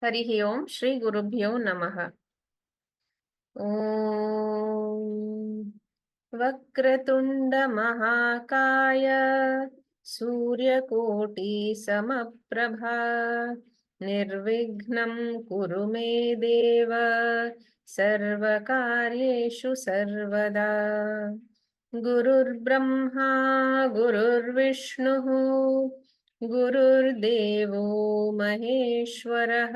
हरिः ओम् श्री गुरुभ्यो नमः। ॐ वक्रतुण्ड महाकाय सूर्यकोटि समप्रभा निर्विघ्नं कुरु मे देव सर्वकार्येषु सर्वदा। गुरुर्ब्रह्मा गुरुर्विष्णुः गुरुर्देवो महेश्वरः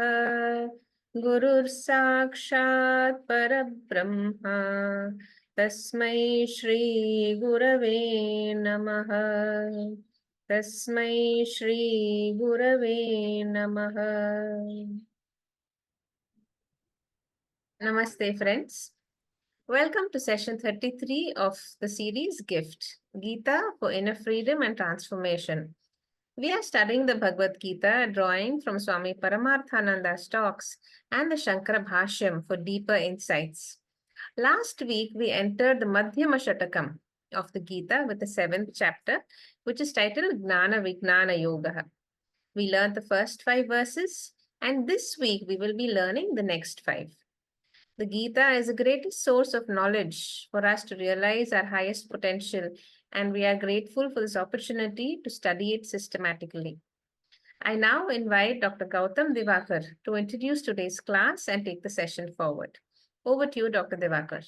गुरुर्साक्षात् परब्रह्मा तस्मै श्री गुरवे नमः। तस्मै श्री गुरवे नमः। Namaste friends. Welcome to session 33 of the series Gift, Gita for Inner Freedom and Transformation. We are studying the Bhagavad Gita, drawing from Swami Paramarthananda's talks and the Shankara Bhashyam for deeper insights. Last week, we entered the Madhyama Shatakam of the Gita with the 7th chapter, which is titled Gnana Vijnana Yoga. We learned the first 5 verses, and this week we will be learning the next 5. The Gita is the greatest source of knowledge for us to realize our highest potential, and we are grateful for this opportunity to study it systematically. I now invite Dr. Gautam Divakar to introduce today's class and take the session forward. Over to you, Dr. Divakar.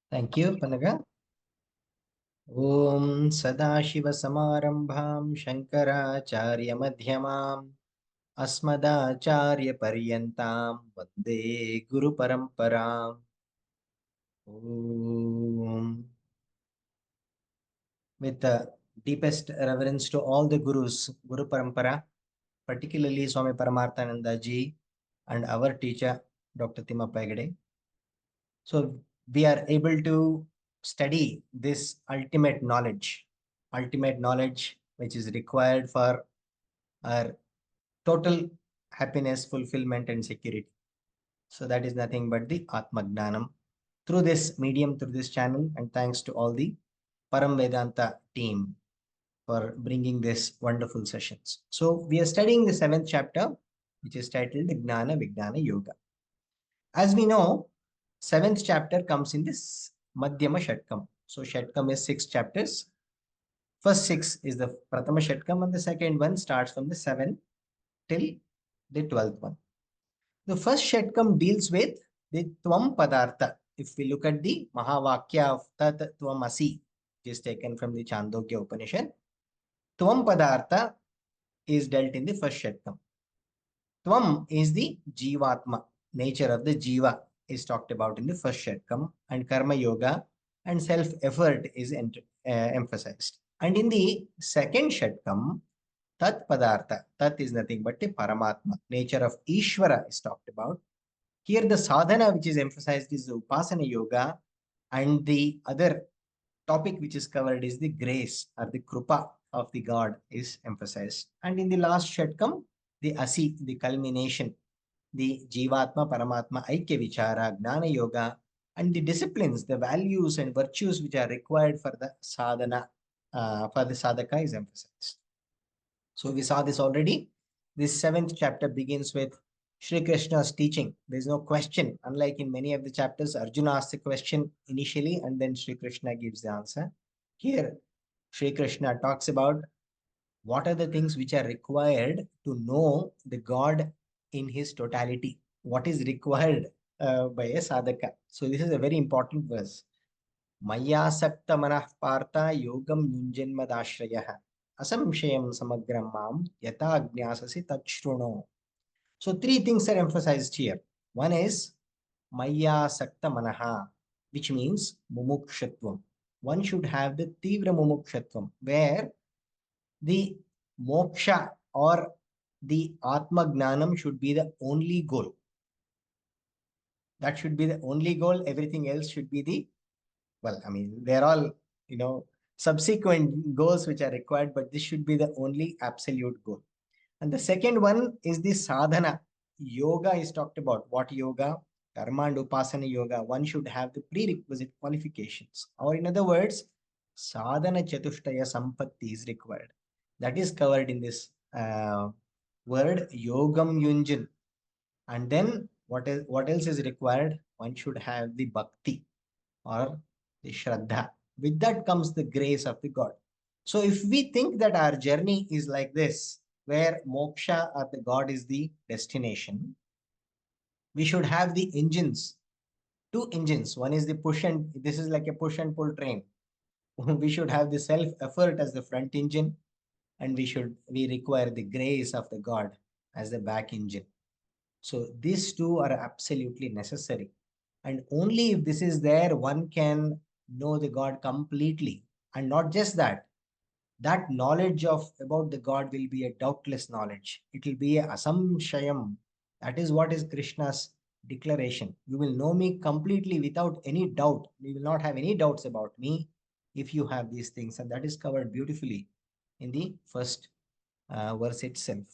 Thank you, Panaga. Om Sadashiva-Samarambham Shankaracharya-Madhyamam Asmadacharya-Paryantam Vande Guru-Paramparam. Om. With the deepest reverence to all the Gurus, Guru Parampara, particularly Swami Paramarthananda Ji and our teacher, Dr. Timappa Hegde. So we are able to study this ultimate knowledge which is required for our total happiness, fulfillment, and security. So that is nothing but the Atma Gnanam through this medium, through this channel, and thanks to all the Param Vedanta team for bringing this wonderful sessions. So we are studying the 7th chapter, which is titled Gnana Vijnana Yoga. As we know, 7th chapter comes in this Madhyama Shatkam. So Shatkam is 6 chapters. First 6 is the Prathama Shatkam, and the second one starts from the 7th till the 12th one. The first Shatkam deals with the Tvam Padartha. If we look at the Mahavakya of Tat Tvam Asi, which is taken from the Chandogya Upanishad, Tvam Padartha is dealt in the first Shatkam. Tvam is the Jivatma, nature of the Jiva is talked about in the first Shatkam, and Karma Yoga and self-effort is emphasized. And in the second Shatkam, Tat Padartha, Tat is nothing but the Paramatma, nature of Ishvara is talked about. Here the sadhana which is emphasized is the Upasana Yoga, and the other topic which is covered is the grace or the Krupa of the God is emphasized. And in the last Shatkam, the Asi, the culmination, the Jivatma, Paramatma, Aikya Vichara, Gnana Yoga, and the disciplines, the values and virtues which are required for the sadhana, for the sadhaka is emphasized. So we saw this already. This 7th chapter begins with Shri Krishna's teaching. There is no question. Unlike in many of the chapters, Arjuna asks the question initially and then Shri Krishna gives the answer. Here, Shri Krishna talks about what are the things which are required to know the God in his totality. What is required by a sadhaka. So this is a very important verse. Maya sakta manah partha yogam yunjanmadashrayah asamshayam samagram mam yata agnyasasi tachruno. So 3 things are emphasized here. One is Maya sakta manaha, which means mumukshatvam. One should have the tivra mumukshatvam, where the moksha or the Atma Gnanam should be the only goal. That should be the only goal. Everything else should be the, well, I mean, they're all, subsequent goals which are required, but this should be the only absolute goal. And the second one is the sadhana. Yoga is talked about. What yoga? Karma and Upasana yoga. One should have the prerequisite qualifications. Or in other words, sadhana chatushtaya sampatti is required. That is covered in this word yogam yunjin. And then what else is required? One should have the bhakti or the shraddha. With that comes the grace of the God. So if we think that our journey is like this, where moksha or the God is the destination, we should have the engines, two engines. One is the push, and this is like a push and pull train. We should have the self effort as the front engine, and we require the grace of the God as the back engine. So these two are absolutely necessary. And only if this is there, one can know the God completely. And not just that, that knowledge of about the God will be a doubtless knowledge. It will be a asamshayam. That is what is Krishna's declaration. You will know me completely without any doubt. You will not have any doubts about me if you have these things. And that is covered beautifully in the first verse itself.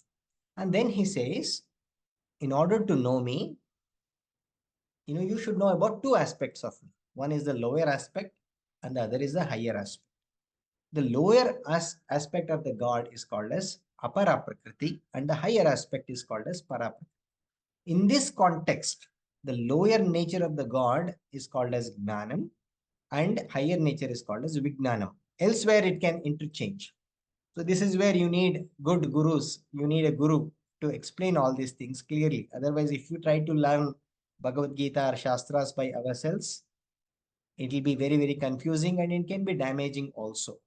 And then he says, in order to know me, you should know about two aspects of me. One is the lower aspect, and the other is the higher aspect. The lower aspect of the God is called as apara prakriti, and the higher aspect is called as para prakriti. In this context, the lower nature of the God is called as gnanam, and higher nature is called as vijnanam. Elsewhere, it can interchange. So this is where you need good gurus. You need a guru to explain all these things clearly. Otherwise, if you try to learn Bhagavad Gita or Shastras by ourselves, it will be very, very confusing and it can be damaging also.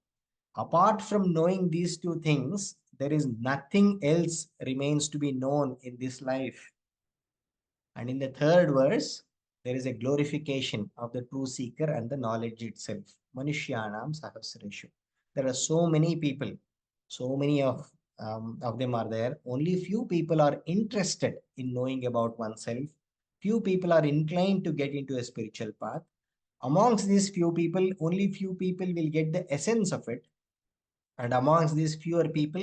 Apart from knowing these two things, there is nothing else remains to be known in this life. And in the third verse, there is a glorification of the true seeker and the knowledge itself. Manushyanam sahasreshu. There are so many people, so many of them are there. Only few people are interested in knowing about oneself. Few people are inclined to get into a spiritual path. Amongst these few people, only few people will get the essence of it. And amongst these fewer people,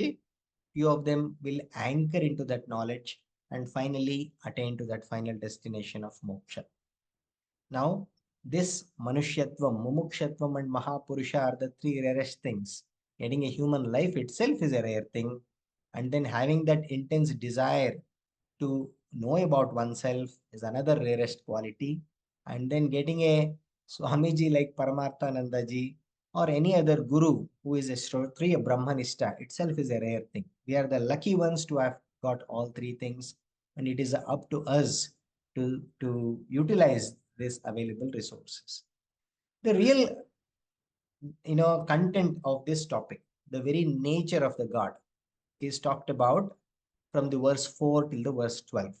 few of them will anchor into that knowledge and finally attain to that final destination of moksha. Now, this Manushyatvam, Mumukshatvam, and Mahapurusha are the three rarest things. Getting a human life itself is a rare thing. And then having that intense desire to know about oneself is another rarest quality. And then getting a Swamiji like Paramarthanandaji or any other guru who is a Shrotriya Brahmanista itself is a rare thing. We are the lucky ones to have got all three things, and it is up to us to utilize these available resources. The real content of this topic, the very nature of the God, is talked about from the verse 4 till the verse 12.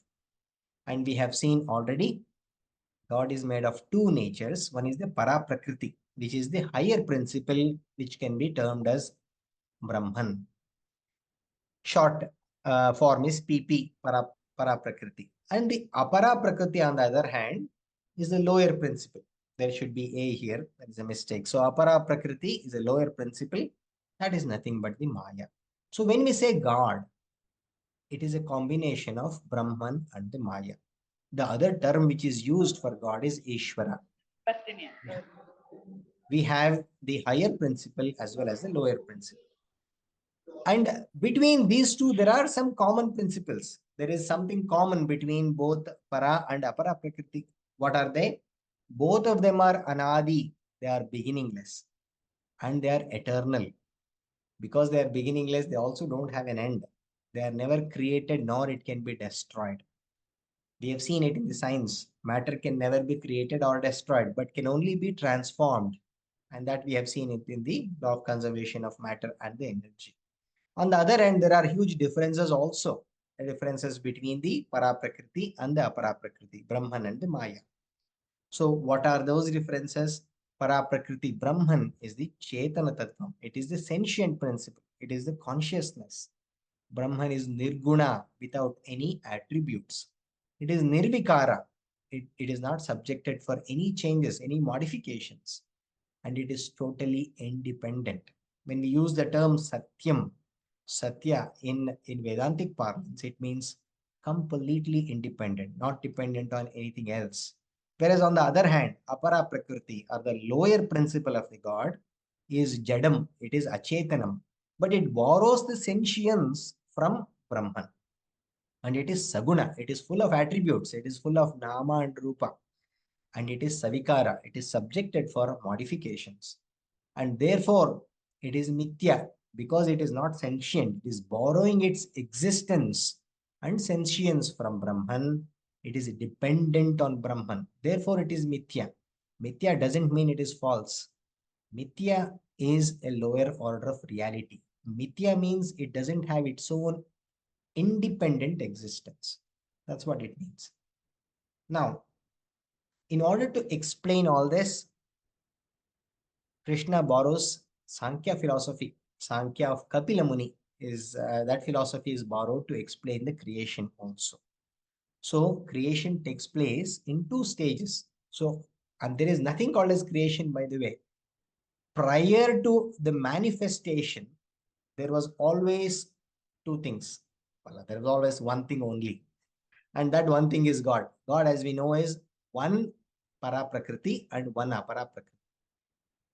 And we have seen already God is made of two natures. One is the para prakriti, which is the higher principle, which can be termed as Brahman. Short form is PP, para prakriti. And the apara prakriti, on the other hand, is the lower principle. There should be A here. That is a mistake. So apara prakriti is a lower principle. That is nothing but the Maya. So when we say God, it is a combination of Brahman and the Maya. The other term which is used for God is Ishvara. We have the higher principle as well as the lower principle. And between these two, there are some common principles. There is something common between both para and apara prakriti. What are they? Both of them are anadi. They are beginningless and they are eternal. Because they are beginningless, they also don't have an end. They are never created nor it can be destroyed. We have seen it in the science. Matter can never be created or destroyed, but can only be transformed. And that we have seen it in the law of conservation of matter and the energy. On the other hand, there are huge differences also. The differences between the Paraprakriti and the Aparaprakriti, Brahman and the Maya. So what are those differences? Paraprakriti Brahman is the Chetana Tattvam. It is the sentient principle. It is the consciousness. Brahman is Nirguna without any attributes. It is Nirvikara. It is not subjected for any changes, any modifications. And it is totally independent. When we use the term Satyam, Satya in Vedantic parlance, it means completely independent, not dependent on anything else. Whereas on the other hand, Apara Prakriti or the lower principle of the God is Jadam, it is Achetanam, but it borrows the sentience from Brahman. And it is saguna. It is full of attributes. It is full of nama and rupa. And it is savikara. It is subjected for modifications. And therefore, it is mithya because it is not sentient. It is borrowing its existence and sentience from Brahman. It is dependent on Brahman. Therefore, it is mithya. Mithya doesn't mean it is false. Mithya is a lower order of reality. Mithya means it doesn't have its own independent existence. That's what it means. Now, in order to explain all this, Krishna borrows Sankhya philosophy. Sankhya of Kapila Muni is that philosophy is borrowed to explain the creation also. So creation takes place in two stages. So, and there is nothing called as creation, by the way. Prior to the manifestation, there was always two things. Well, there was always one thing only. And that one thing is God. God, as we know, is one para prakriti and one apara prakriti.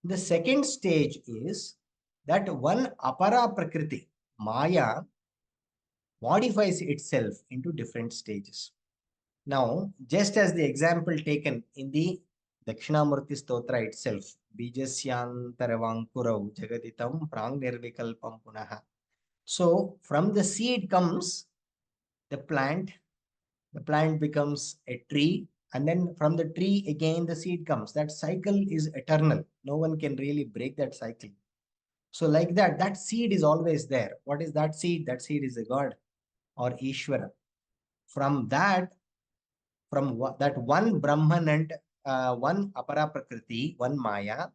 The second stage is that one apara prakriti, Maya, modifies itself into different stages. Now, just as the example taken in the Dakshinamurti Stotra itself, Bijasyantaravangkurau Jagaditam Prang Nirvikalpam Punaha. So, from the seed comes the plant becomes a tree, and then from the tree again the seed comes. That cycle is eternal. No one can really break that cycle. So, like that, that seed is always there. What is that seed? That seed is a God or Ishvara. From that, that one Brahman and one Apara Prakriti, one Maya,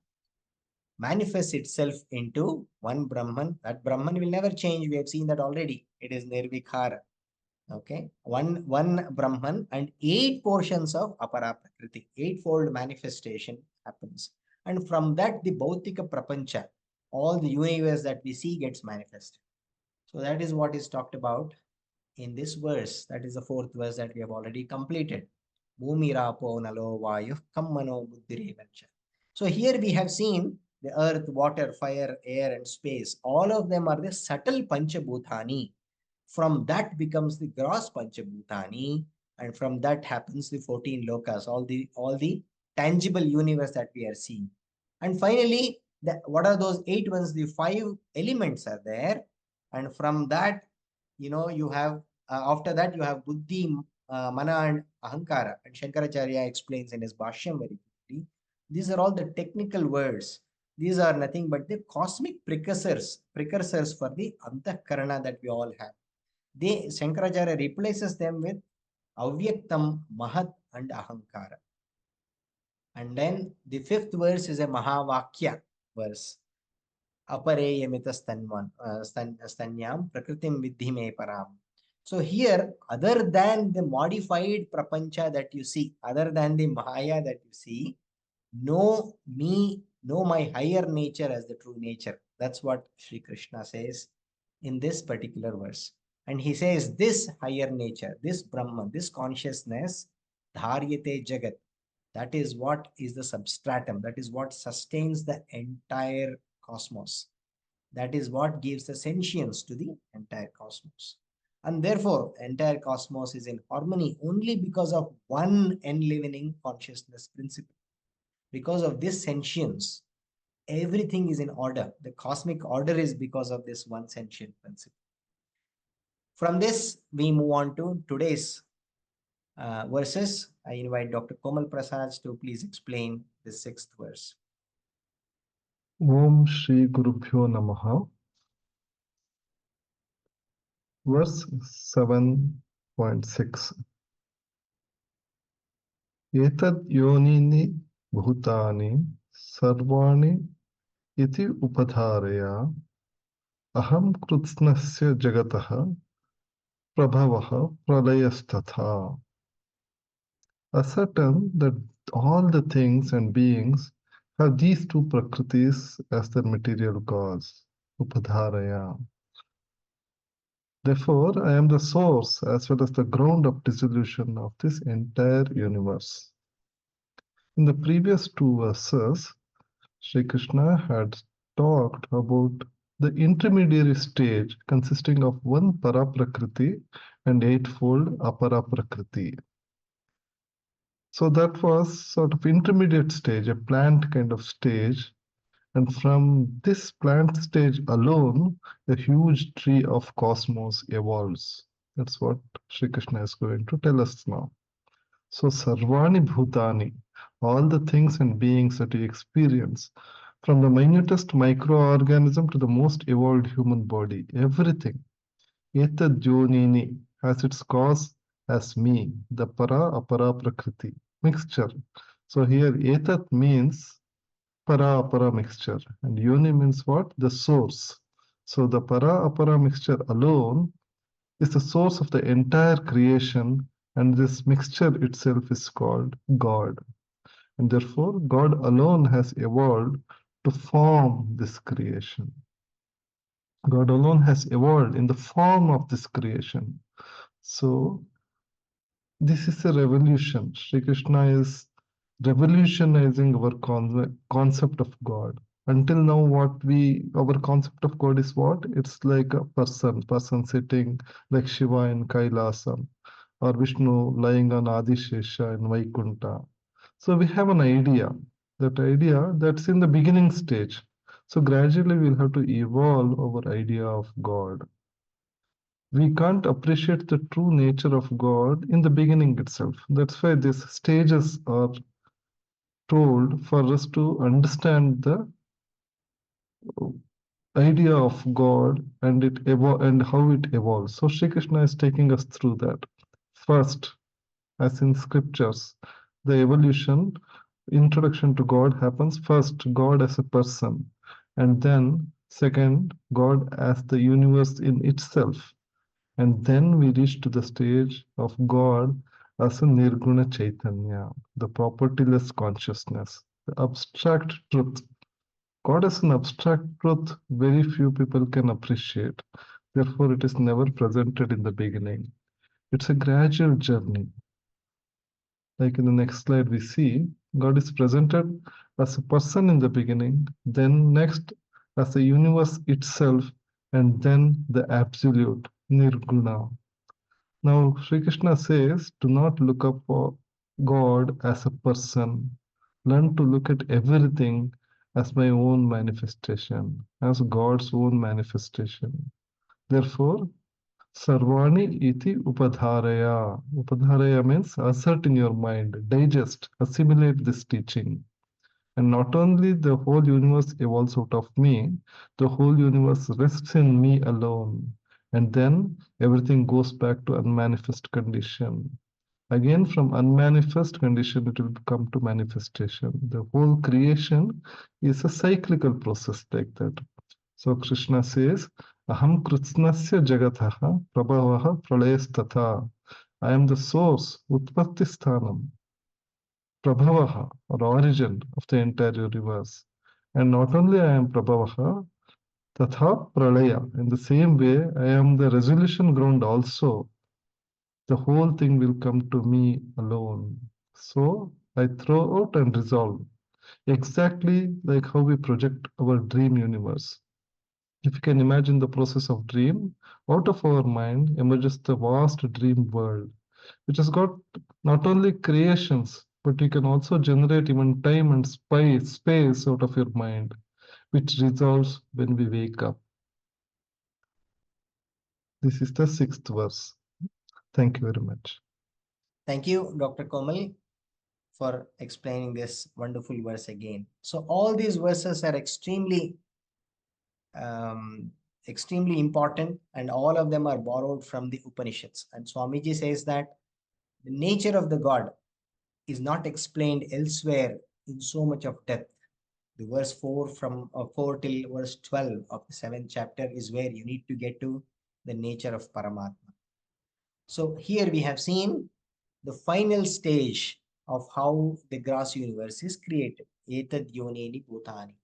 manifests itself into one Brahman. That Brahman will never change. We have seen that already. It is Nirvikhara. Okay, one Brahman and 8 portions of Apara Prakriti, eightfold manifestation happens. And from that, the Bhautika Prapancha, all the universe that we see gets manifested. So that is what is talked about in this verse. That is the fourth verse that we have already completed. Bhumi rapo nalo vayu kammano buddhirevancha. So here we have seen the earth, water, fire, air, and space. All of them are the subtle Panchabhutani. From that becomes the gross Panchabhutani, and from that happens the 14 lokas, all the tangible universe that we are seeing. And finally, what are those 8 ones? The 5 elements are there, and from that, you have after that you have buddhi, mana, and ahankara. And Shankaracharya explains in his Bhashyam very quickly. These are all the technical words. These are nothing but the cosmic precursors for the antahkarana that we all have. Shankaracharya replaces them with avyaktam, mahat, and ahankara. And then the fifth verse is a mahavakya verse. Apareyamita stanyam prakritim vidhi me param. So here, other than the modified prapancha that you see, other than the Maya that you see, know me, know my higher nature as the true nature. That's what Sri Krishna says in this particular verse. And he says, this higher nature, this Brahman, this consciousness, dharyate jagat, that is what is the substratum, that is what sustains the entire cosmos. That is what gives the sentience to the entire cosmos. And therefore, entire cosmos is in harmony only because of one enlivening consciousness principle. Because of this sentience, everything is in order. The cosmic order is because of this one sentient principle. From this, we move on to today's verses. I invite Dr. Komal Prasad to please explain the 6th verse. Om Shri Gurubhyo Namaha. Verse 7.6. Etad yonini bhutani sarvani iti upadharaya aham krutznasya jagataha prabhavaha pralayastatha. Ascertain that all the things and beings have these two prakritis as their material cause, upadharaya. Therefore, I am the source as well as the ground of dissolution of this entire universe. In the previous 2 verses, Sri Krishna had talked about the intermediary stage consisting of one para prakriti and eightfold apara prakriti. So that was sort of intermediate stage, a plant kind of stage. And from this plant stage alone, a huge tree of cosmos evolves. That's what Sri Krishna is going to tell us now. So Sarvani Bhutani, all the things and beings that we experience, from the minutest microorganism to the most evolved human body, everything, Etad Yonini has its cause as me, the para apara prakriti, mixture. So here Etat means para apara mixture, and Yoni means what? The source. So the para apara mixture alone is the source of the entire creation, and this mixture itself is called God. And therefore, God alone has evolved to form this creation. God alone has evolved in the form of this creation. So, this is a revolution. Sri Krishna is revolutionizing our concept of God. Until now, our concept of God is what? It's like a person sitting like Shiva in Kailasam, or Vishnu lying on Adishesha in Vaikunta. So we have an idea, that idea that's in the beginning stage. So gradually we'll have to evolve our idea of God. We can't appreciate the true nature of God in the beginning itself. That's why these stages are told for us to understand the idea of God and and how it evolves. So Sri Krishna is taking us through that. First, as in scriptures, the evolution, introduction to God happens first, God as a person, and then second, God as the universe in itself. And then we reach to the stage of God as a Nirguna Chaitanya, the propertyless consciousness, the abstract truth. God is an abstract truth very few people can appreciate. Therefore, it is never presented in the beginning. It's a gradual journey. Like in the next slide, we see God is presented as a person in the beginning, then next as the universe itself, and then the absolute, Nirguna. Now, Sri Krishna says, do not look up for God as a person. Learn to look at everything as my own manifestation, as God's own manifestation. Therefore, Sarvani iti upadharaya. Upadharaya means assert in your mind, digest, assimilate this teaching. And not only the whole universe evolves out of me, the whole universe rests in me alone. And then everything goes back to unmanifest condition. Again, from unmanifest condition, it will come to manifestation. The whole creation is a cyclical process like that. So Krishna says, Aham Kritsnasya Jagataha Prabhavaha Pralayastata. I am the source, Utpatti Sthanam, Prabhavaha, or origin of the entire universe. And not only I am Prabhavaha, Tatha Pralaya. In the same way, I am the resolution ground also. The whole thing will come to me alone. So I throw out and resolve. Exactly like how we project our dream universe. If you can imagine the process of dream, out of our mind emerges the vast dream world, which has got not only creations, but you can also generate even time and space out of your mind, which resolves when we wake up. This is the 6th verse. Thank you very much. Thank you, Dr. Komal, for explaining this wonderful verse again. So all these verses are um, extremely important, and all of them are borrowed from the Upanishads. And Swamiji says that the nature of the God is not explained elsewhere in so much of depth. The verse 4 from 4 till verse 12 of the 7th chapter is where you need to get to the nature of Paramatma. So here we have seen the final stage of how the gross universe is created. Etad yonini bhutani.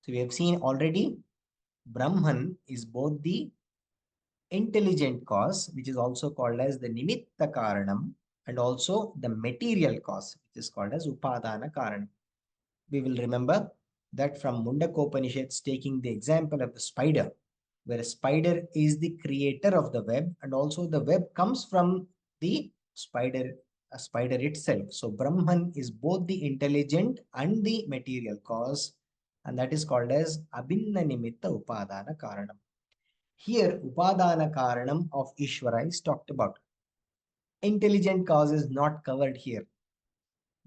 So we have seen already Brahman is both the intelligent cause, which is also called as the nimitta karanam, and also the material cause, which is called as upadana karanam. We will remember that from Mundakopanishads, taking the example of the spider, where a spider is the creator of the web, and also the web comes from the spider itself. So Brahman is both the intelligent and the material cause, and that is called as Abhinna Nimitta Upadana Karanam. Here, Upadana Karanam of Ishvara is talked about. Intelligent cause is not covered here.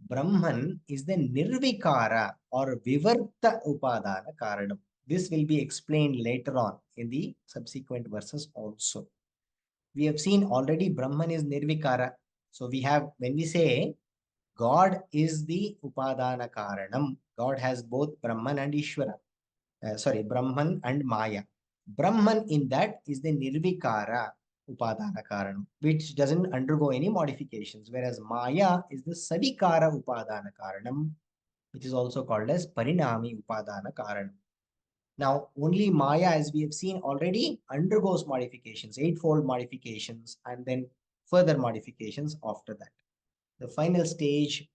Brahman is the Nirvikara or Vivarta Upadana Karanam. This will be explained later on in the subsequent verses also. We have seen already Brahman is Nirvikara. So we have, when we say God is the Upadana Karanam, God has both Brahman and Ishvara. Brahman and Maya. Brahman in that is the Nirvikara Upadana Karanam, which doesn't undergo any modifications, whereas Maya is the Savikara Upadana Karanam, which is also called as Parinami Upadana Karanam. Now, only Maya, as we have seen already, undergoes modifications, eightfold modifications, and then further modifications after that. The final stage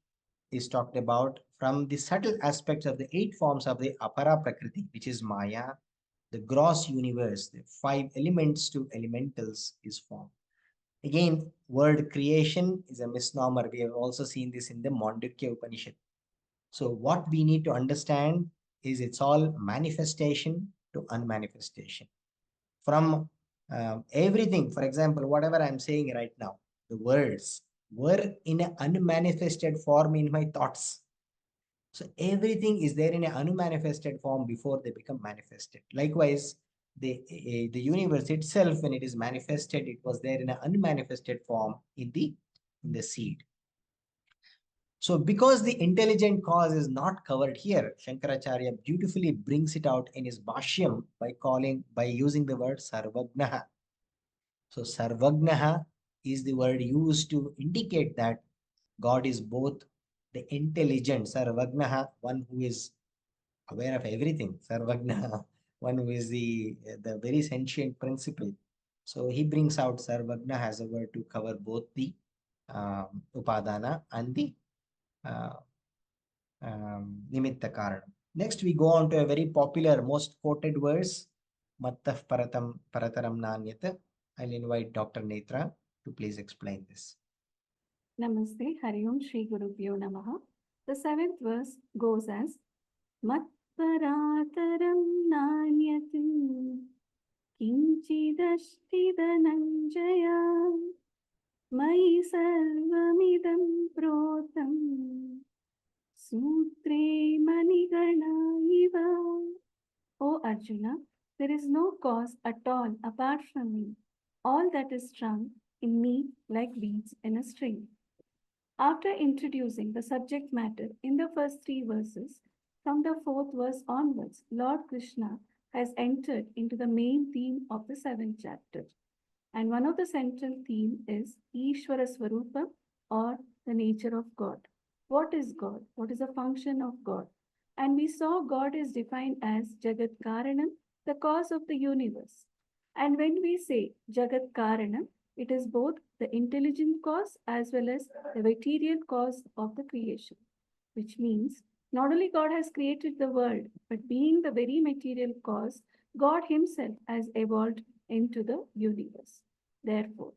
is talked about from the subtle aspects of the 8 forms of the Apara Prakriti, which is Maya, the gross universe, the 5 elements to elementals is formed. Again, word creation is a misnomer. We have also seen this in the Mandukya Upanishad. So what we need to understand is it's all manifestation to unmanifestation. From everything, for example, whatever I'm saying right now, the words were in an unmanifested form in my thoughts. So everything is there in an unmanifested form before they become manifested. Likewise, the universe itself, when it is manifested, it was there in an unmanifested form in the seed. So because the intelligent cause is not covered here, Shankaracharya beautifully brings it out in his Bhashyam by using the word Sarvagnaha. So Sarvagnaha is the word used to indicate that God is both the intelligent, Sarvagnaha, one who is aware of everything, Sarvagnaha, one who is the very sentient principle. So he brings out Sarvagnaha as a word to cover both the Upadana and the Nimitta Karanam. Next, we go on to a very popular, most quoted verse, Mattah Parataram Nanyat. I'll invite Dr. Netra to please explain this. Namaste, Hari Om Shri Gurubhyo Namaha. The 7th verse goes as Matparataram Nanyat Kinchidashti Dhananjaya Mai Sarvamidam Protam Sutre Manigana Iva. O Arjuna, there is no cause at all apart from me. All that is strung in me like beads in a string. After introducing the subject matter in the first 3 verses, from the 4th verse onwards, Lord Krishna has entered into the main theme of the 7th chapter. And one of the central theme is Ishvara Swarupa, or the nature of God. What is God? What is the function of God? And we saw God is defined as Jagat Karanam, the cause of the universe. And when we say Jagat Karanam, it is both the intelligent cause as well as the material cause of the creation, which means not only God has created the world, but being the very material cause, God Himself has evolved into the universe. Therefore,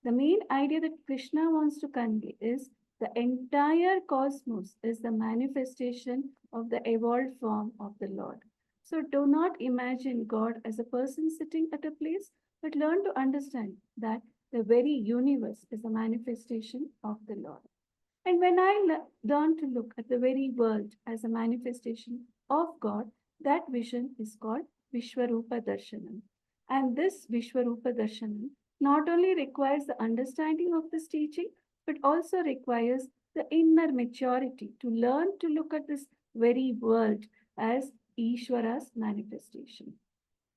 the main idea that Krishna wants to convey is the entire cosmos is the manifestation of the evolved form of the Lord. So do not imagine God as a person sitting at a place, but learn to understand that the very universe is a manifestation of the Lord. And when I learn to look at the very world as a manifestation of God, that vision is called Vishwarupa Darshanam. And this Vishwarupa Darshanam not only requires the understanding of this teaching, but also requires the inner maturity to learn to look at this very world as Ishvara's manifestation.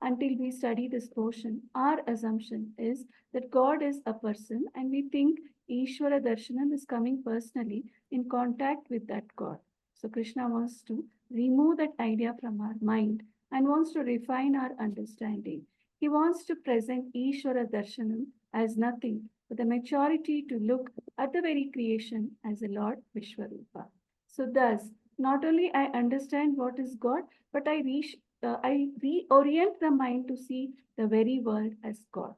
Until we study this portion, our assumption is that God is a person and we think Ishvara Darshanam is coming personally in contact with that God. So Krishna wants to remove that idea from our mind and wants to refine our understanding. He wants to present Ishvara Darshanam as nothing but the maturity to look at the very creation as a Lord Vishwarupa. So thus, not only I understand what is God, but I reorient the mind to see the very world as God.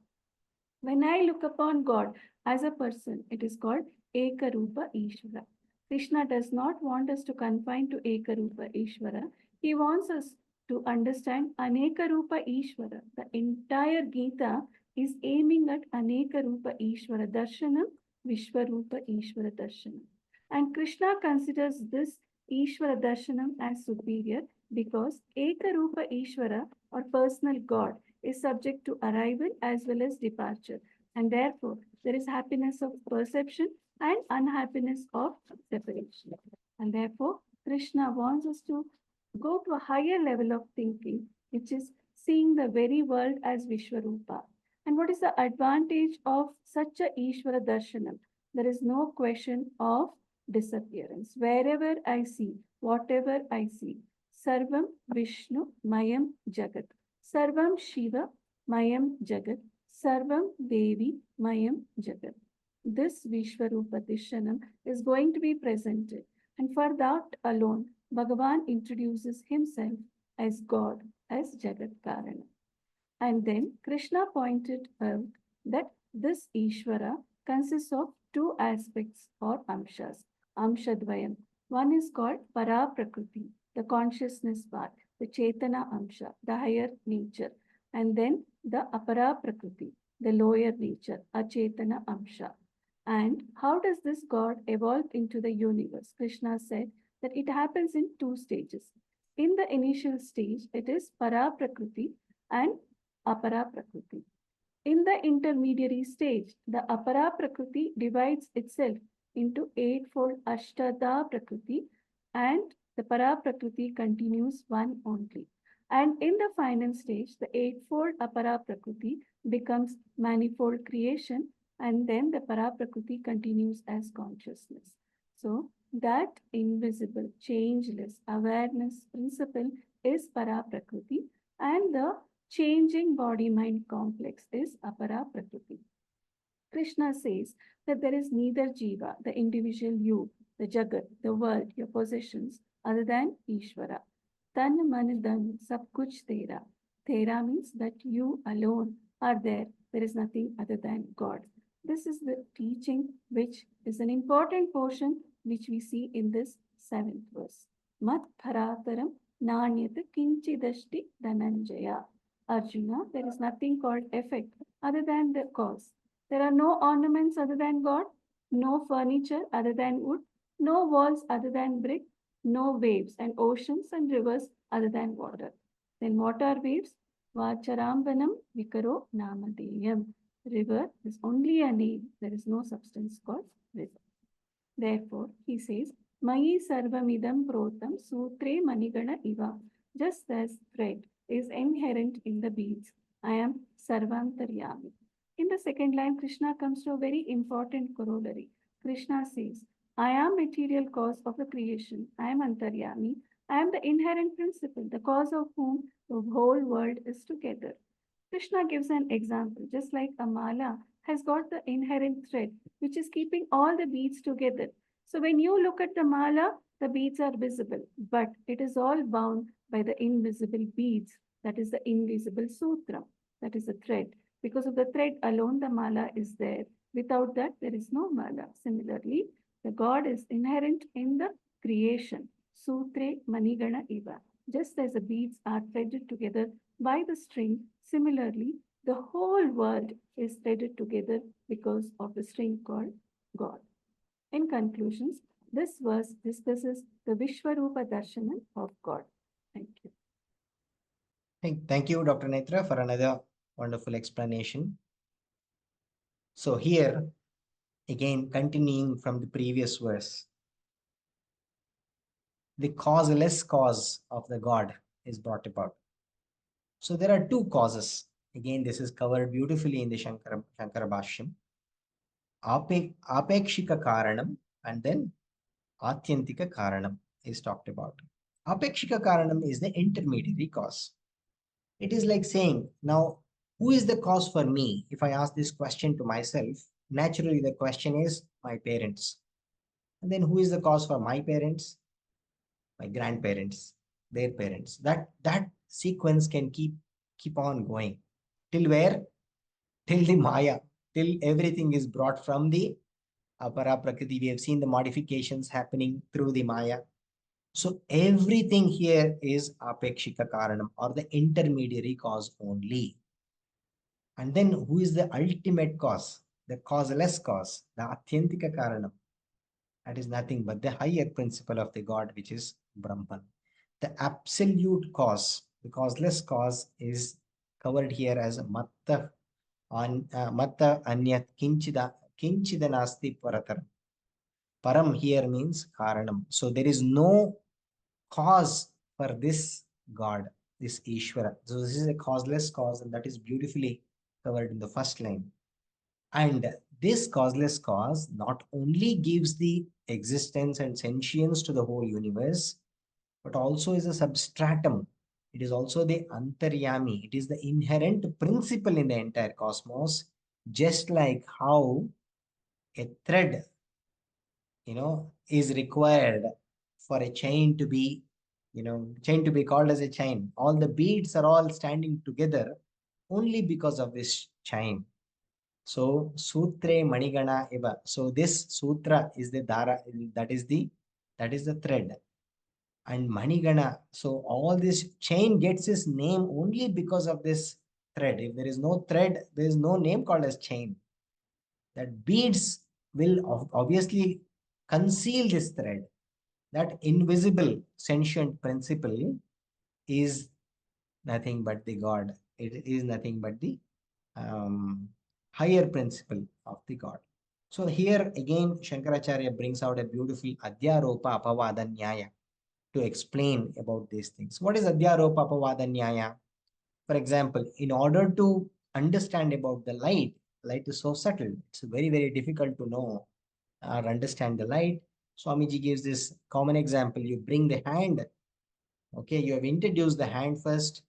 When I look upon God as a person, it is called Ekarupa Ishvara. Krishna does not want us to confine to Ekarupa Ishvara. He wants us to understand Anekarupa Ishvara. The entire Gita is aiming at Anekarupa Ishvara Darshanam, Vishwarupa Ishvara Darshanam. And Krishna considers this Ishvara Darshanam as superior because Ekarupa Ishvara or personal God is subject to arrival as well as departure. And therefore, there is happiness of perception and unhappiness of separation. And therefore, Krishna wants us to go to a higher level of thinking, which is seeing the very world as Vishwarupa. And what is the advantage of such a Ishvara Darshanam? There is no question of disappearance. Wherever I see, whatever I see, Sarvam Vishnu Mayam Jagat. Sarvam Shiva Mayam Jagat. Sarvam Devi Mayam Jagat. This Vishwarupa Darshanam is going to be presented. And for that alone, Bhagavan introduces himself as God, as Jagat Karana. And then Krishna pointed out that this Ishvara consists of two aspects or amshas, amshadvayam. One is called para prakriti, the consciousness part, the chetana amsha, the higher nature, and then the apara prakriti, the lower nature, achetana amsha. And how does this God evolve into the universe? Krishna said that it happens in two stages. In the initial stage, it is para prakriti and apara prakriti. In the intermediary stage, the apara prakriti divides itself into eightfold ashtada prakriti, and the para prakriti continues one only. And in the final stage, the eightfold apara prakriti becomes manifold creation, and then the para prakriti continues as consciousness. So that invisible, changeless awareness principle is para prakriti, and the changing body-mind complex is apara prakriti. Krishna says that there is neither jiva, the individual you, the jagat, the world, your possessions, other than Ishvara. Tan man dhan sab kuch tera. Tera means that you alone are there. There is nothing other than God. This is the teaching which is an important portion which we see in this 7th verse. Mat bharataram nanyat kinchidashti dhananjaya. Arjuna, there is nothing called effect other than the cause. There are no ornaments other than God, no furniture other than wood, no walls other than brick, no waves and oceans and rivers other than water. Then what are waves? Vacharambanam vikaro namadeyam. River is only a name. There is no substance called river. Therefore, he says, Mayi sarvamidam protam sutre manigana iva. Just as thread is inherent in the beads, I am sarvantaryami. In the second line, Krishna comes to a very important corollary. Krishna says, I am material cause of the creation. I am antaryami. I am the inherent principle, the cause of whom the whole world is together. Krishna gives an example, just like a mala has got the inherent thread, which is keeping all the beads together. So when you look at the mala, the beads are visible, but it is all bound by the invisible beads. That is the invisible sutra. That is the thread. Because of the thread alone, the mala is there. Without that, there is no mala. Similarly, the God is inherent in the creation. Sutre manigana iva. Just as the beads are threaded together by the string, similarly, the whole world is threaded together because of the string called God. In conclusions, this verse discusses the Vishwarupa Darshanam of God. Thank you. Thank you, Dr. Netra, for another wonderful explanation. So here, again, continuing from the previous verse, the causeless cause of the God is brought about. So there are two causes. Again, this is covered beautifully in the Shankara Bhashyam. Apekshika Karanam and then Atyantika Karanam is talked about. Apekshika Karanam is the intermediary cause. It is like saying, now, who is the cause for me? If I ask this question to myself, naturally the question is my parents. And then who is the cause for my parents? my grandparents, their parents. That sequence can keep on going till where? Till the Maya, till everything is brought from the Apara Prakriti. We have seen the modifications happening through the Maya. So everything here is Apekshika Karanam, or the intermediary cause only. And then who is the ultimate cause? The causeless cause, the Atyantika Karanam. That is nothing but the higher principle of the God, which is Brahman. The absolute cause, the causeless cause, is covered here as Matta Anyat Kinchidanasti Parataram. Param here means Karanam. So there is no cause for this God, this Ishvara. So this is a causeless cause, and that is beautifully covered in the first line. And this causeless cause not only gives the existence and sentience to the whole universe, but also is a substratum. It is also the antaryami. It is the inherent principle in the entire cosmos, just like how a thread, is required for a chain to be, chain to be called as a chain. All the beads are all standing together only because of this chain. So sutre manigana eva. So this sutra is the dara, that is the thread. And manigana, so all this chain gets its name only because of this thread. If there is no thread, there is no name called as chain. That beads will obviously conceal this thread. That invisible sentient principle is nothing but the God. It is nothing but the higher principle of the God. So here again, Shankaracharya brings out a beautiful Adhyaropa Apavada Nyaya to explain about these things. What is Adhyaropa Apavada Nyaya? For example, in order to understand about the light is so subtle. It's very, very difficult to know or understand the light. Swamiji gives this common example. You bring the hand. Okay, you have introduced the hand first,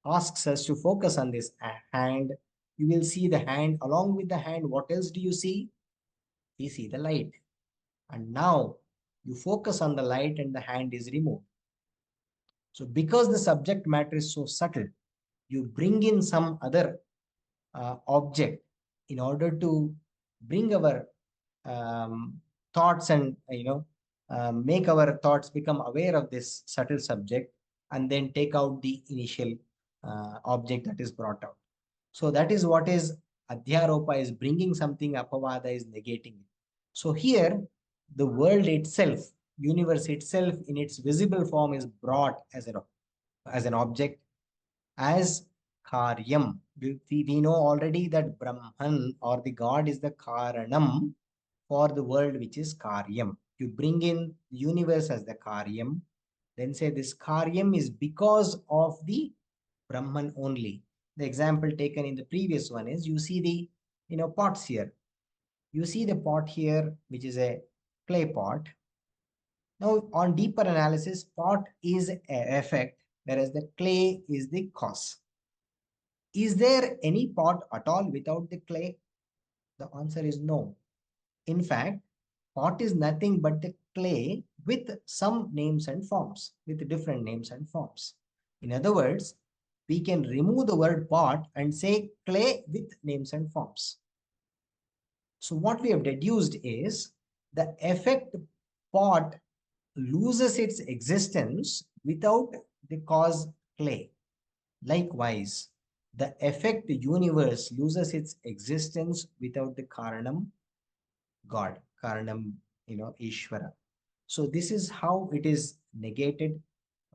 asks us to focus on this hand. You will see the hand. Along with the hand, what else do you see? You see the light. And now you focus on the light and the hand is removed. So because the subject matter is so subtle, you bring in some other object in order to bring our thoughts and make our thoughts become aware of this subtle subject, and then take out the initial object that is brought out. So that is what is Adhyaropa, is bringing something, Apavada is negating it. So here the world itself, universe itself in its visible form is brought as an object, as Karyam. We know already that Brahman or the God is the Karanam for the world, which is Karyam. You bring in the universe as the Karyam, then say this Karyam is because of the Brahman only. The example taken in the previous one is, you see the pots here. You see the pot here, which is a clay pot. Now, on deeper analysis, pot is an effect, whereas the clay is the cause. Is there any pot at all without the clay? The answer is no. In fact, pot is nothing but the clay with some names and forms, with different names and forms. In other words, we can remove the word pot and say clay with names and forms. So what we have deduced is the effect pot loses its existence without the cause clay. Likewise, the effect universe loses its existence without the Karanam God, Karanam, Ishvara. So this is how it is negated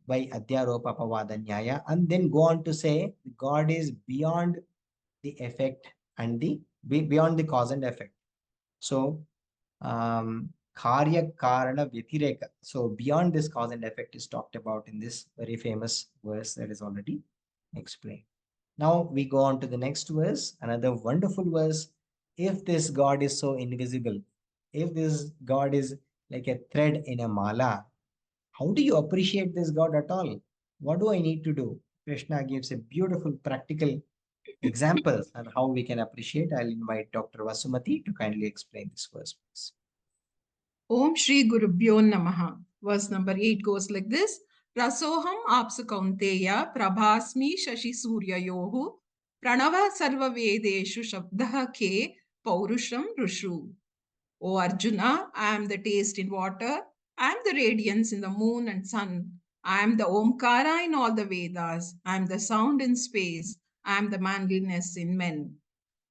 by Adhyaropa Apavada Nyaya, and then go on to say God is beyond the effect and beyond the cause and effect. So Karya Karana Vyatireka. So beyond this cause and effect is talked about in this very famous verse that is already explained. Now we go on to the next verse, another wonderful verse. If this God is so invisible, if this God is like a thread in a mala, how do you appreciate this God at all? What do I need to do? Krishna gives a beautiful practical examples on how we can appreciate. I'll invite Dr. Vasumati to kindly explain this verse, please. Om Shri Gurubhyo Namaha. Verse number 8 goes like this. Rasoham apsu kaunteya prabhasmi shashi suryayohu pranava sarva vedeshu shabdah ke paurusham rushu. O Arjuna, I am the taste in water, I am the radiance in the moon and sun, I am the Omkara in all the Vedas, I am the sound in space, I am the manliness in men.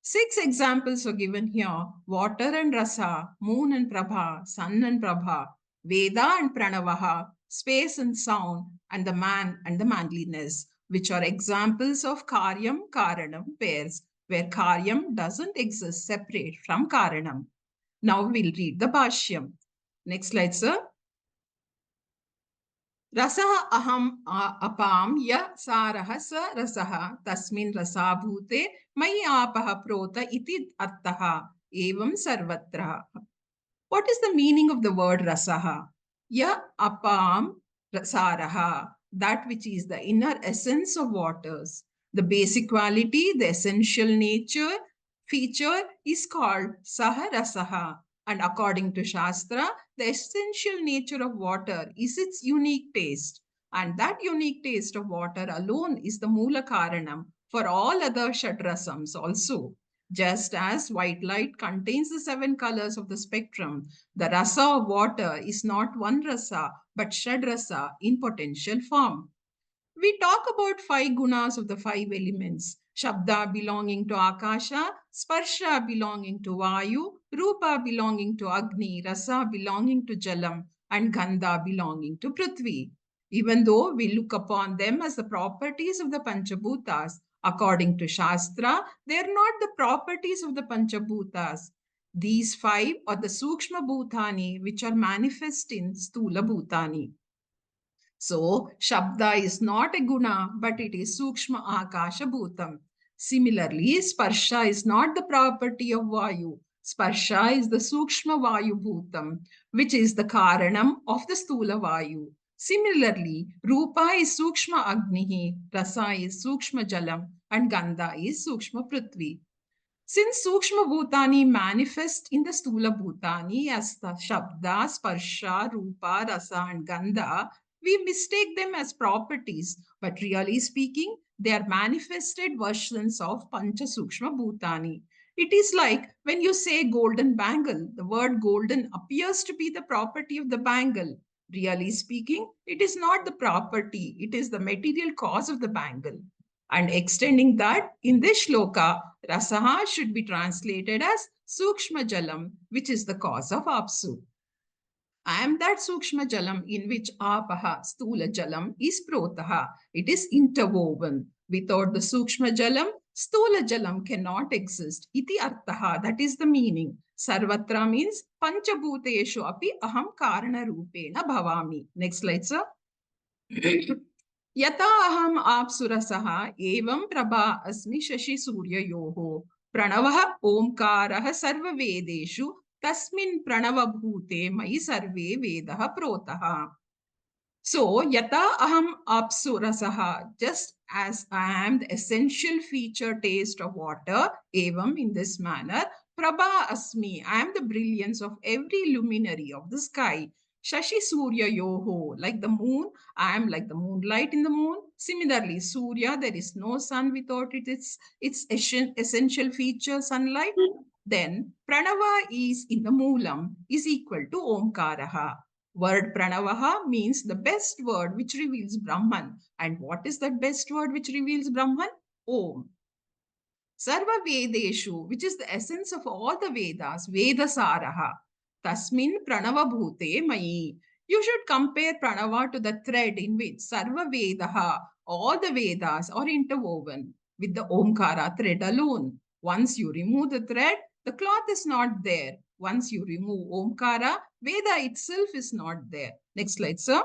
6 examples are given here: water and rasa, moon and prabha, sun and prabha, Veda and pranavaha, space and sound, and the man and the manliness, which are examples of karyam karanam pairs, where karyam doesn't exist separate from karanam. Now we'll read the Bhashyam. Next slide, sir. Rasaha aham apam ya saraha sa rasaha tasmin rasabhute mai apaha prota iti attaha evam sarvatra. What is the meaning of the word rasaha? Ya apam saraha, that which is the inner essence of waters. The basic quality, the essential nature, feature is called saha rasaha. And according to Shastra, the essential nature of water is its unique taste. And that unique taste of water alone is the Mula Karanam for all other Shadrasams also. Just as white light contains the 7 colors of the spectrum, the rasa of water is not one rasa, but shadrasa in potential form. We talk about 5 gunas of the 5 elements. Shabda belonging to Akasha, Sparsha belonging to Vayu, Rupa belonging to Agni, Rasa belonging to Jalam, and Gandha belonging to Prithvi. Even though we look upon them as the properties of the Panchabhutas, according to Shastra, they are not the properties of the Panchabhutas. These 5 are the Sukshma Bhutani, which are manifest in Stula Bhutani. So, Shabda is not a guna, but it is Sukshma Akasha Bhutam. Similarly, Sparsha is not the property of Vayu. Sparsha is the Sukshma Vayu Bhutam, which is the Karanam of the Stula Vayu. Similarly, Rupa is Sukshma Agnihi, Rasa is Sukshma Jalam, and Gandha is Sukshma Prithvi. Since Sukshma Bhutani manifest in the Stula Bhutani as the Shabda, Sparsha, Rupa, Rasa, and Gandha, we mistake them as properties, but really speaking, they are manifested versions of Pancha Sukshma Bhutani. It is like when you say golden bangle, the word golden appears to be the property of the bangle. Really speaking, it is not the property, it is the material cause of the bangle. And extending that, in this shloka, rasaha should be translated as Sukshma Jalam, which is the cause of Apsu. I am that Sukshma Jalam in which Apaha, Stula Jalam, is Protaha. It is interwoven. Without the Sukshma Jalam, Stula Jalam cannot exist. Iti Artaha, that is the meaning. Sarvatra means Panchabhuteshu api aham karana rupena bhavami. Next slide, sir. यथा अहम आप्सुरसः एवं प्रभा अस्मि शशि सूर्ययोः प्रणवः ओंकारः सर्ववेदेषु तस्मिन् प्रणवभूते मयि सर्वे वेदः प्रोतः. So, yata aham apsu rasaha, just as I am the essential feature taste of water, evam in this manner, prabha asmi, I am the brilliance of every luminary of the sky. Shashi Surya Yoho, like the moon, I am like the moonlight in the moon. Similarly, Surya, there is no sun without its essential feature, sunlight. Then, Pranava is in the Moolam is equal to Omkaraha. Word Pranavaha means the best word which reveals Brahman. And what is that best word which reveals Brahman? Om. Sarva Vedeshu, which is the essence of all the Vedas, Vedasaraha. Tasmin Pranava Bhute Mayi. You should compare Pranava to the thread in which Sarva Vedaha, all the Vedas are interwoven with the Omkara thread alone. Once you remove the thread, the cloth is not there. Once you remove Omkara, Veda itself is not there. Next slide, sir.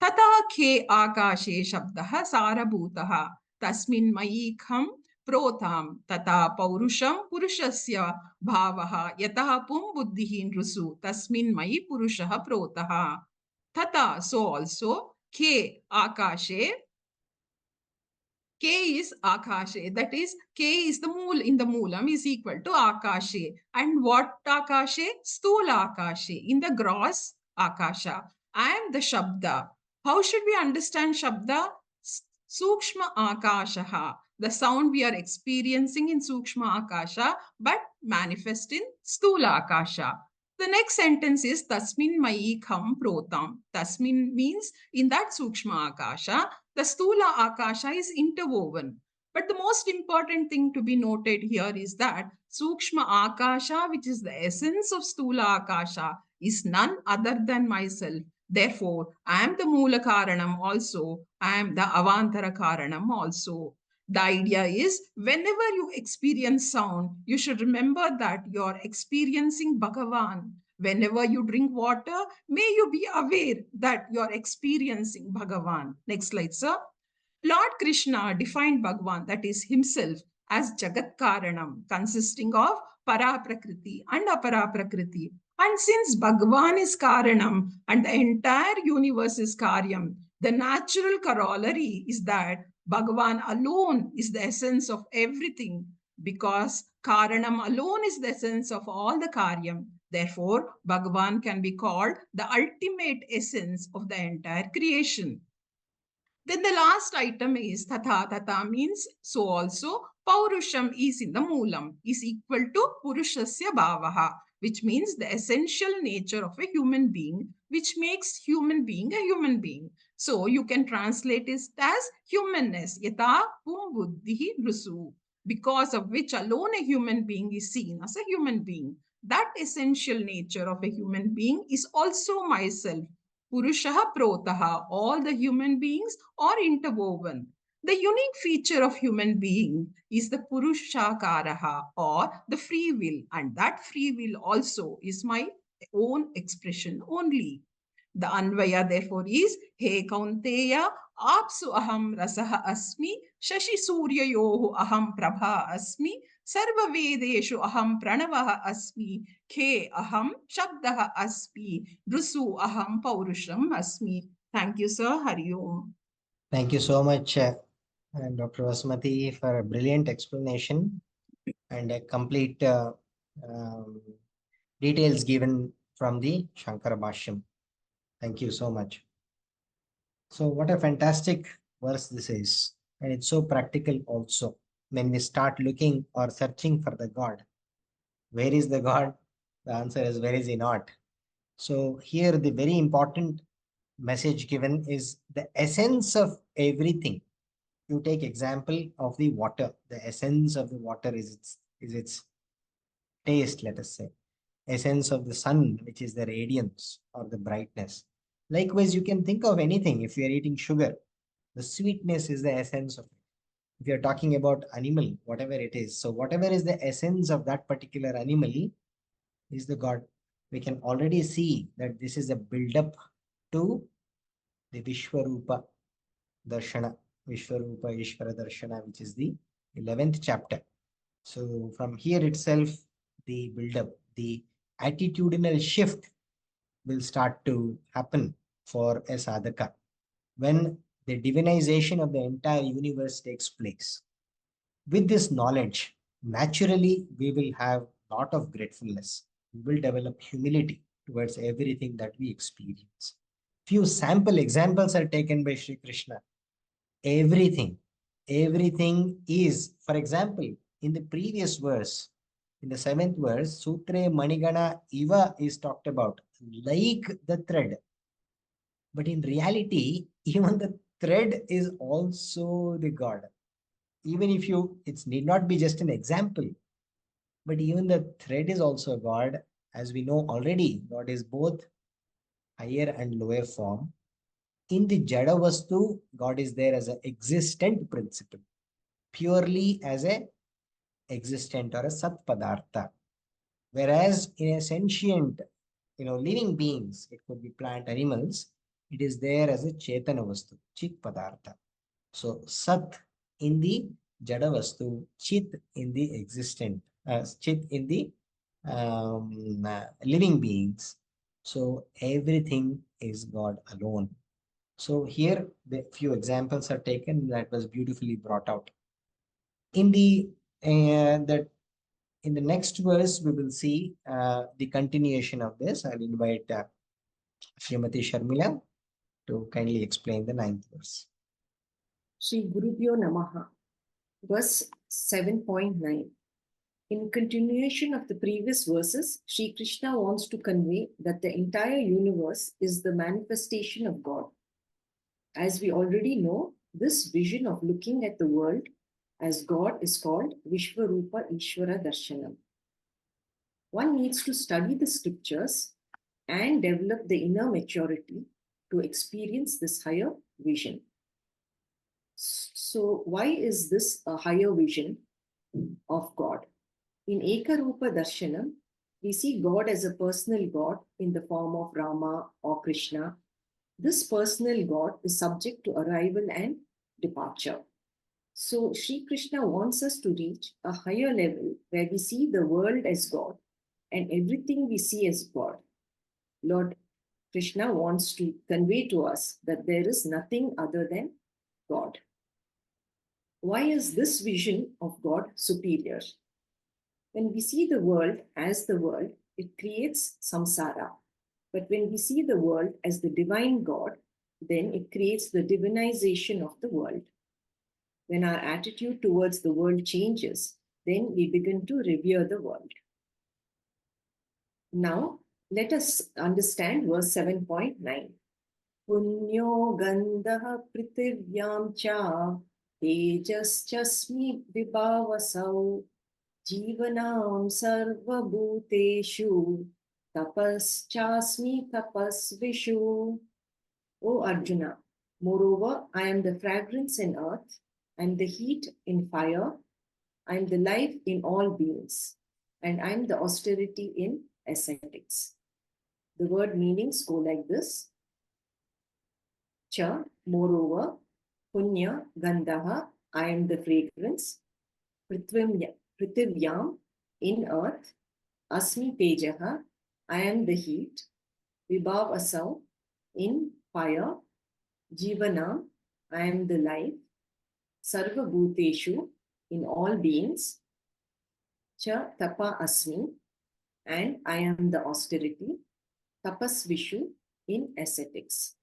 Tata khe akashe shabdah sarabhutah tasmin mayikham protham tata paurusham purushasya bhavaha yatah pum buddhihin rusu tasmin mayi purushaha protah. Tata, so also, khe akashe, K is Akashe. That is, K is the mool in the moolam is equal to Akashe. And what Akashe? Stula Akashe. In the gross Akasha. I am the Shabda. How should we understand Shabda? Sukshma Akashaha, the sound we are experiencing in Sukshma Akasha, but manifest in Stula Akasha. The next sentence is Tasmin Mayi Kham Protam. Tasmin means in that Sukshma Akasha, the Stula Akasha is interwoven. But the most important thing to be noted here is that Sukshma Akasha, which is the essence of Stula Akasha, is none other than myself. Therefore, I am the Mula Karanam also. I am the Avantara Karanam also. The idea is whenever you experience sound, you should remember that you're experiencing Bhagavan. Whenever you drink water, may you be aware that you're experiencing Bhagavan. Next slide, sir. Lord Krishna defined Bhagavan, that is himself, as Jagat Karanam, consisting of Paraprakriti and Aparaprakriti. And since Bhagavan is Karanam and the entire universe is Karyam, the natural corollary is that Bhagavan alone is the essence of everything, because Karanam alone is the essence of all the Karyam. Therefore, Bhagavan can be called the ultimate essence of the entire creation. Then the last item is Tatha. Tatha means so also. Paurusham is in the Moolam, is equal to Purushasya Bhavaha, which means the essential nature of a human being, which makes human being a human being. So you can translate it as humanness, Yata Pum Buddhi Rusu, because of which alone a human being is seen as a human being. That essential nature of a human being is also myself. Purushaha Protaha, all the human beings are interwoven. The unique feature of human being is the Purushakaraha, or the free will, and that free will also is my own expression only. The Anvaya therefore is He Kaunteya Apsu Aham Rasaha Asmi Shashi Suryayohu Aham Prabha Asmi Sarva Vedeshu Aham Pranavaha Asmi Khe Aham Shabdaha Asmi Rusu Aham Paurusham Asmi. Thank you, sir. Hari Om. Thank you so much, Dr. Vasmati, for a brilliant explanation and a complete um, details given from the Shankara Bhashyam. Thank you so much. So what a fantastic verse this is. And it's so practical also. When we start looking or searching for the God, where is the God? The answer is, where is he not? So here the very important message given is the essence of everything. You take example of the water. The essence of the water is its taste, let us say. Essence of the sun, which is the radiance or the brightness. Likewise, you can think of anything. If you are eating sugar, the sweetness is the essence of it. If you're talking about animal, whatever it is, so whatever is the essence of that particular animal is the God. We can already see that this is a build-up to the Vishwarupa Darshana, Vishwarupa Ishvara Darshana, which is the 11th chapter. So from here itself, the build-up, the attitudinal shift will start to happen for a sadhaka. When the divinization of the entire universe takes place, with this knowledge, naturally we will have a lot of gratefulness. We will develop humility towards everything that we experience. Few sample examples are taken by Sri Krishna. Everything is, for example, in the previous verse, in the 7th verse, Sutre Manigana Iva is talked about, like the thread. But in reality, even the thread is also the God. Even if it need not be just an example, but even the thread is also a God. As we know already, God is both higher and lower form. In the Jada Vastu, God is there as an existent principle, purely as a existent or a Sat Padartha. Whereas in a sentient, living beings, it could be plant, animals, it is there as a Chetana Vastu, Chit Padartha. So Sat in the Jada Vastu, Chit in the existent, Chit in the living beings. So everything is God alone. So here the few examples are taken that was beautifully brought out. In the in the next verse, we will see the continuation of this. I'll invite Srimati Sharmila to kindly explain the 9th verse. Shri Gurubhyo Namaha, verse 7.9. In continuation of the previous verses, Shri Krishna wants to convey that the entire universe is the manifestation of God. As we already know, this vision of looking at the world as God is called Vishwarupa Ishvara Darshanam. One needs to study the scriptures and develop the inner maturity to experience this higher vision. So, why is this a higher vision of God? In Ekarupa Darshanam, we see God as a personal God in the form of Rama or Krishna. This personal God is subject to arrival and departure. So, Sri Krishna wants us to reach a higher level where we see the world as God and everything we see as God. Lord Krishna wants to convey to us that there is nothing other than God. Why is this vision of God superior? When we see the world as the world, it creates samsara. But when we see the world as the divine God, then it creates the divinization of the world. When our attitude towards the world changes, then we begin to revere the world. Now, let us understand verse 7.9. Punyo gandha prithvivyam cha tejaschasmi vibhavasau jivanam sarva bhuteshu tapaschasmi tapasvishu. O Arjuna, moreover, I am the fragrance in earth, I am the heat in fire, I am the life in all beings, and I am the austerity in ascetics. The word meanings go like this. Cha, moreover, punya, gandaha, I am the fragrance, prithvivyam, in earth, asmi tejaha, I am the heat, vibhav asau, in fire, jivanam, I am the life, sarva bhuteshu, in all beings, cha tapa asmi, and I am the austerity, tapasvishu, in ascetics.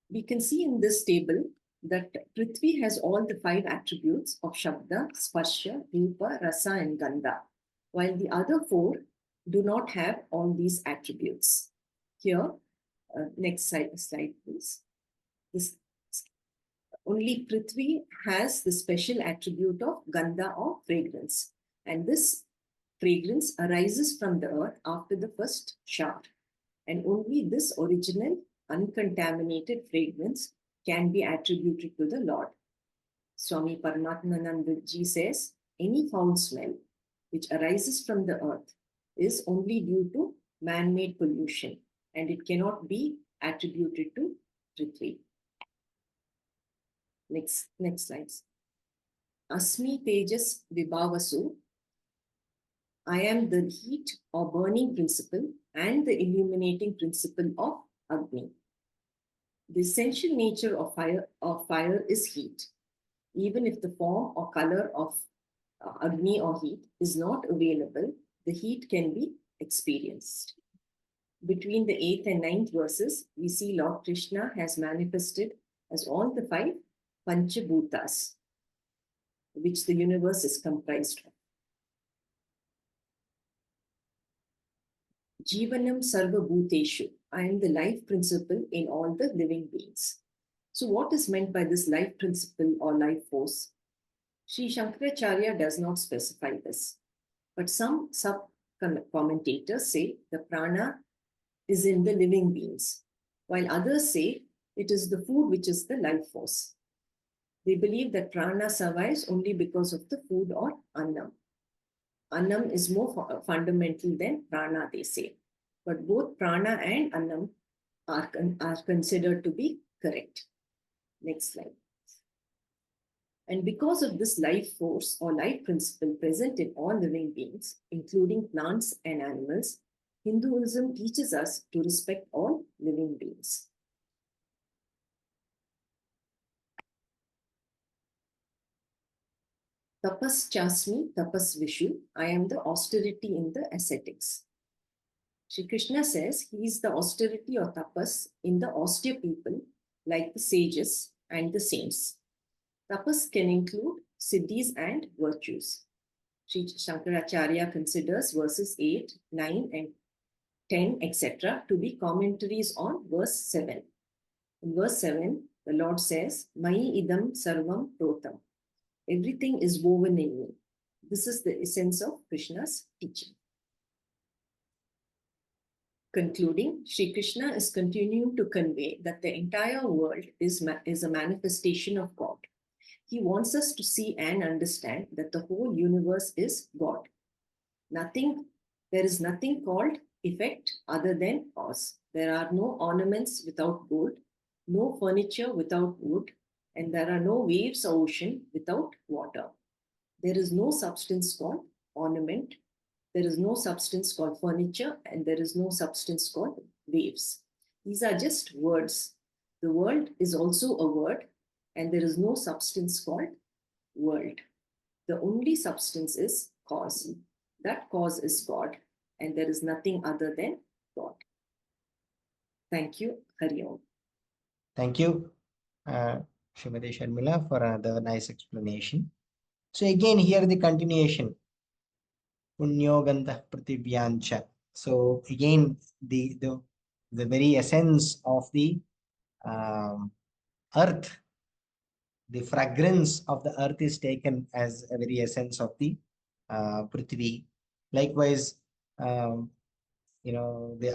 We can see in this table that Prithvi has all the 5 attributes of Shabda, Sparsha, Rupa, Rasa, and Gandha, while the other 4 do not have all these attributes. Here, next slide, please. This, only Prithvi has the special attribute of Gandha or fragrance, and this fragrance arises from the earth after the first shower, and only this original uncontaminated fragrance can be attributed to the Lord. Swami Paramatmananda Ji says, any foul smell which arises from the earth is only due to man-made pollution, and it cannot be attributed to Prithvi. Next slides. Asmi Tejas Vibhavasu, I am the heat or burning principle and the illuminating principle of Agni. The essential nature of fire is heat. Even if the form or color of Agni or heat is not available, the heat can be experienced. Between the 8th and 9th verses, we see Lord Krishna has manifested as all the 5 Panchabhutas, which the universe is comprised of. Jivanam Sarva Bhuteshu, I am the life principle in all the living beings. So what is meant by this life principle or life force? Sri Shankaracharya does not specify this, but some sub-commentators say the prana is in the living beings, while others say it is the food which is the life force. They believe that prana survives only because of the food or annam. Annam is more fundamental than prana, they say. But both prana and annam are considered to be correct. Next slide. And because of this life force or life principle present in all living beings, including plants and animals, Hinduism teaches us to respect all living beings. Tapas chasmi, tapas vishu, I am the austerity in the ascetics. Shri Krishna says he is the austerity or tapas in the austere people like the sages and the saints. Tapas can include siddhis and virtues. Sri Shankaracharya considers verses 8, 9 and 10, etc. to be commentaries on verse 7. In verse 7, the Lord says, Mayi idam sarvam protam. Everything is woven in me. This is the essence of Krishna's teaching. Concluding, Sri Krishna is continuing to convey that the entire world is a manifestation of God. He wants us to see and understand that the whole universe is God. There is nothing called effect other than cause. There are no ornaments without gold, no furniture without wood, and there are no waves or ocean without water. There is no substance called ornament. There is no substance called furniture, and there is no substance called waves. These are just words. The world is also a word, and there is no substance called world. The only substance is cause. That cause is God, and there is nothing other than God. Thank you. Hari Om. Thank you, Srimati Sharmila, for the nice explanation. So again, here the continuation. Punyogantah Pratibhyancha. So again, the very essence of the earth, the fragrance of the earth is taken as a very essence of the Prithvi. Likewise, the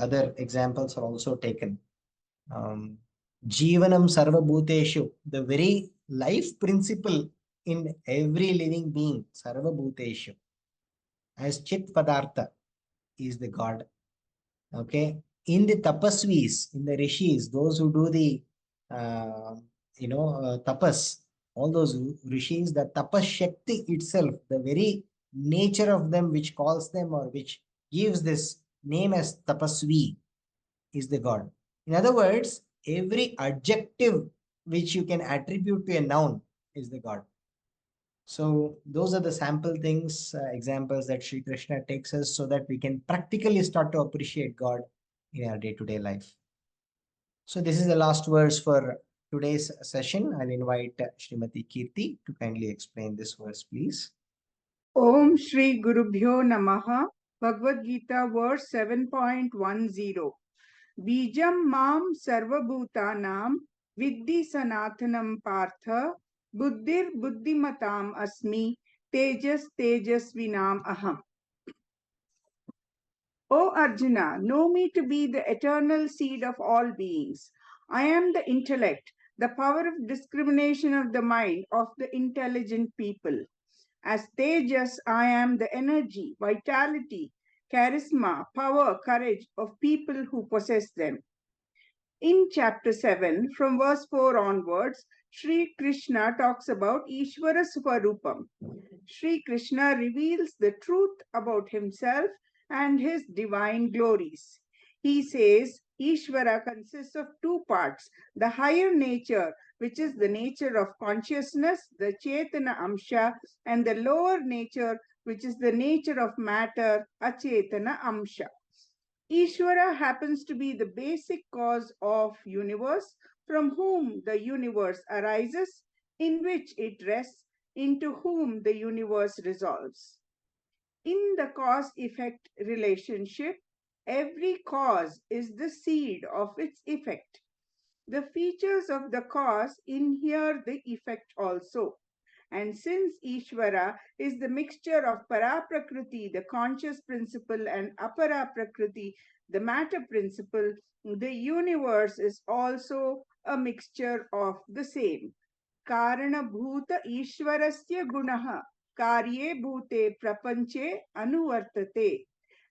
other examples are also taken. Jivanam Sarva Bhuteshu, the very life principle in every living being, Sarva Bhuteshu, as Chit Padartha is the God. Okay. In the tapasvis, in the rishis, those who do the, tapas, all those rishis, the tapas shakti itself, the very nature of them which calls them or which gives this name as tapasvi is the God. In other words, every adjective which you can attribute to a noun is the God. So those are the sample things, examples that Sri Krishna takes us so that we can practically start to appreciate God in our day-to-day life. So this is the last verse for today's session. I'll invite Srimati Kirti to kindly explain this verse, please. Om Shri Gurubhyo Namaha. Bhagavad Gita verse 7.10. Bijam mam sarvabhutanam viddhi sanathanam partha buddhir buddhimatam asmi tejas tejasvinam aham. O Arjuna, know me to be the eternal seed of all beings. I am the intellect, the power of discrimination of the mind of the intelligent people. As Tejas, I am the energy, vitality, charisma, power, courage of people who possess them. In chapter 7, from verse 4 onwards, Sri Krishna talks about Ishvara Swarupam. Sri Krishna reveals the truth about himself and his divine glories. He says Ishvara consists of two parts, the higher nature, which is the nature of consciousness, the Chetana Amsha, and the lower nature, which is the nature of matter, Achetana Amsha. Ishvara happens to be the basic cause of universe, from whom the universe arises, in which it rests, into whom the universe resolves. In the cause-effect relationship, every cause is the seed of its effect. The features of the cause inhere the effect also. And since Ishvara is the mixture of Paraprakriti, the conscious principle, and Aparaprakriti, the matter principle, the universe is also a mixture of the same. Karanabhuta Ishvarasya Gunaha Karye Bhute Prapanche Anuvartate.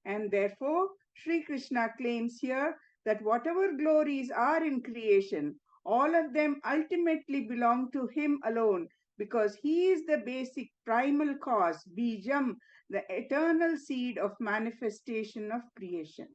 And therefore, Sri Krishna claims here that whatever glories are in creation, all of them ultimately belong to him alone, because he is the basic primal cause, Bijam, the eternal seed of manifestation of creation.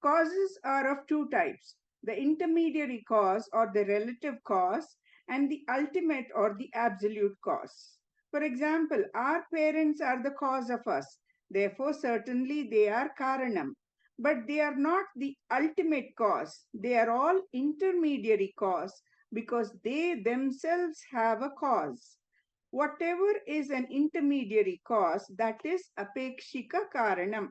Causes are of two types, the intermediary cause or the relative cause, and the ultimate or the absolute cause. For example, our parents are the cause of us. Therefore, certainly they are Karanam. but they are not the ultimate cause. They are all intermediary cause because they themselves have a cause. Whatever is an intermediary cause, that is apekshika karanam.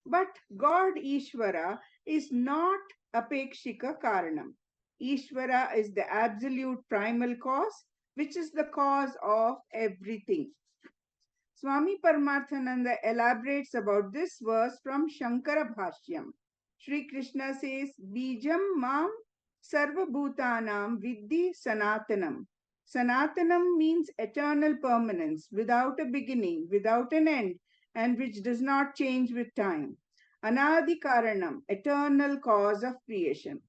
But God Ishvara is not apekshika karanam. Ishvara is the absolute primal cause, which is the cause of everything. Swami Paramarthananda elaborates about this verse from Shankara Bhashyam. Sri Krishna says, Bijam mam sarva bhutanam vidhi sanatanam. Sanatanam means eternal permanence, without a beginning, without an end, and which does not change with time. Anadi karanam, eternal cause of creation.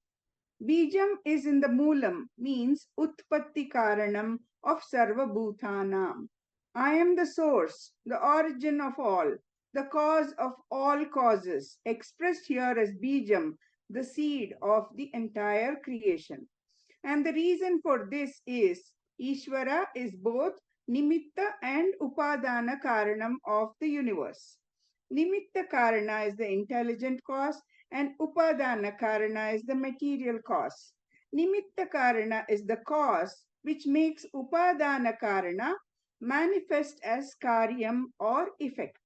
Bijam is in the Moolam, means Utpatti Karanam of Sarva Bhutanam. I am the source, the origin of all, the cause of all causes, expressed here as Bijam, the seed of the entire creation. And the reason for this is Ishvara is both Nimitta and Upadana Karanam of the universe. Nimitta Karana is the intelligent cause and Upadana Karana is the material cause. Nimitta Karana is the cause which makes Upadana Karana manifest as Karyam or effect.